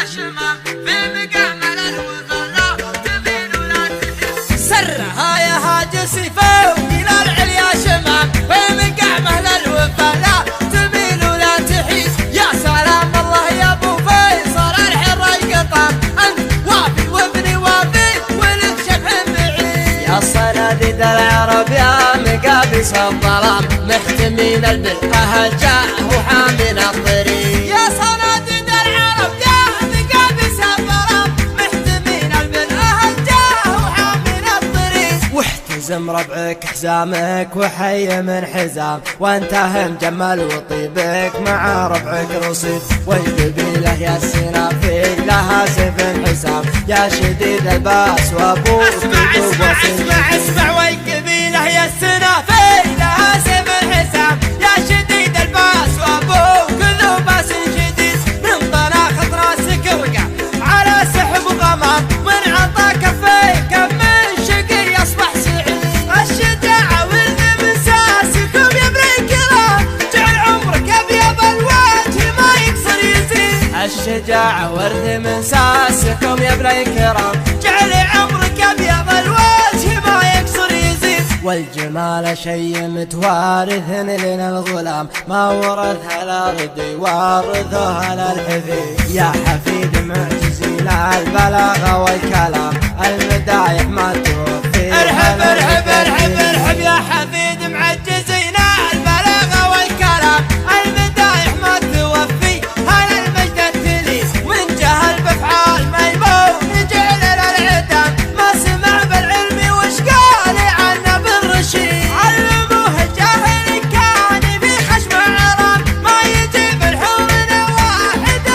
شمام في مقامل الوفا تميل ولا تحس. سرها يا هاجسي فوق إلى العليا شمام في مقامل الوفا لا تميل ولا تحيس. يا سلام الله يا ابو فيصل الحر القطام انت وافي وابني وافي ولد شبح بعيد. يا صناديد العرب يا مقابس الظلام محتمين البر اهل جاه وحامين الطريق. يا صناديد العرب يا مقابس الظلام محتمين البر اهل جاه وحامين الطريق. واحتزم ربعك حزامك وحي من حزام وانت مجمل وطيبك مع ربعك رصيد. والقبيله يا السنافي لها سيف حسام يا شديد الباس وابوك. اسمع والقبيله يا السنافي لها سيف حسام يا شديد الباس وابوك ذو باس شديد. من طلاق راسك وقع على سحب غمام من عطا كفيك من شقي يصبح سعيد. الشجاعة ولد من ساسكم يا ابن الكرام جعل عمرك ابيض الوجه ما يقصر يزيد. الشجاعة ورث من ساسكم يا ابن الكرام جعل عمرك ابيض الوجه ما يقصر يزيد. والجمال شي متوارث لنا الغلام ما ورثها الارض وارثها للحفيد. يا حفيد معجزين البلاغه والكلام المدايح ما توفي. ارحب ارحب ارحب ارحب يا حفيد معجزين البلاغه والكلام المدايح ما توفي. هلا المجد التلي من جهل بافعال ميمون جعل للعدام ما سمع بالعلم وش قال عنه بالرشيد. علموه الجاهل كان في خشم عرام ما يجيب الحور واحد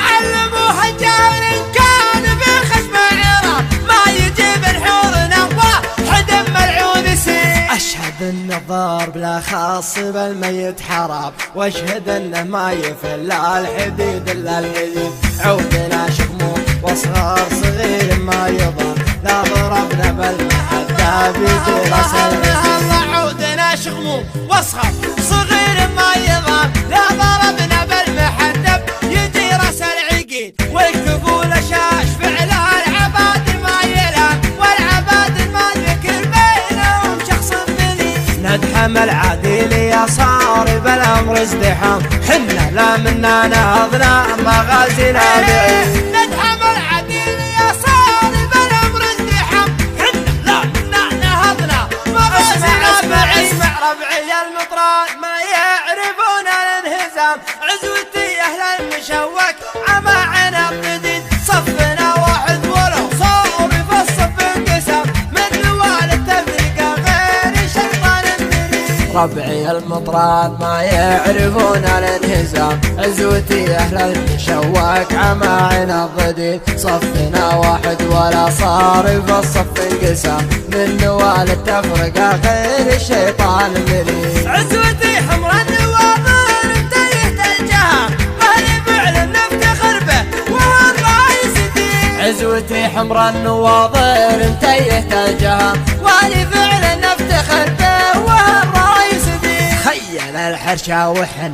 علموه الجاهل كان في خشم عرام ما يجيب الحور واحد ملعون سيد. اشهد ان الضرب لا خاص بالميت حرام واشهد انه ما يفل الحديد الا الحديد. عودنا شخمون واصغر صغير ما يضر لا ضربنا بالمحدة بيجي راس العقيد. عودنا شخمون واصغر صغير ما يضر لا ضربنا بالمحدة يجي راس العقيد. والكفول شاش فعل العباد ما يلام والعباد ما ذكر بينهم شخص ذليل. ندحم العديل يا صارب الامر ازدحام حنا لا منا نهضنا مغازينا بعيد. ندحم العديل يا صارب الامر ازدحام حنا لا منا نهضنا مغازينا بعيد. اسمع ربعي المطران ما يعرفون الانهزام عزوتي اهل المشوك عما عنب جديد. صفنا واحد ولو صار في الصف انقسم من نوال التفرقه غير شيطان مريد. ربعي المطران ما يعرفون الانهزام عزوتي اهل المشوك عما عنب جديد. صفنا واحد ولا صار في الصف انقسم من نوال التفرقه غير الشيطان مريد. عزوتي حمر النواظر انتهت الجهام مالي فعل نفتخر به وهو الرئيس دين. عزوتي حمر النواظر انتهت الجهام والي فعل نفتخر به وهو الرئيس دين. خيل الحرشة وحن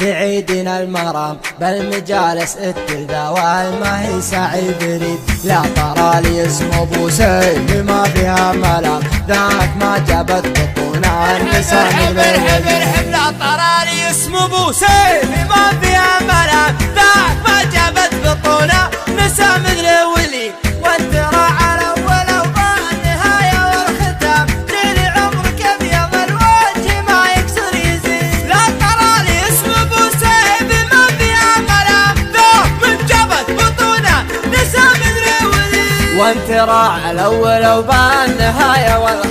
بعيدنا المرام بالمجالس التلذاوال ما هي سعي بريد. لا ترى لي اسم ابو سيف ما فيها ملام ذاك ما جابت بطونا النساء. ارحب لا ترى لي اسم ابو سيف ما فيها ملام ذاك ما جابت بطونا نساء مثل ولي. وانت راعى الاول اوضاع النهايه والختام جيلي عمرك ابيض الوجه ما يكسر يزيد. لا ترى لي اسم ابو سيف ما فيها ملام ذاك من جابت بطونا نساء مثل ولي. وانت راعى الاول اوضاع النهايه والختام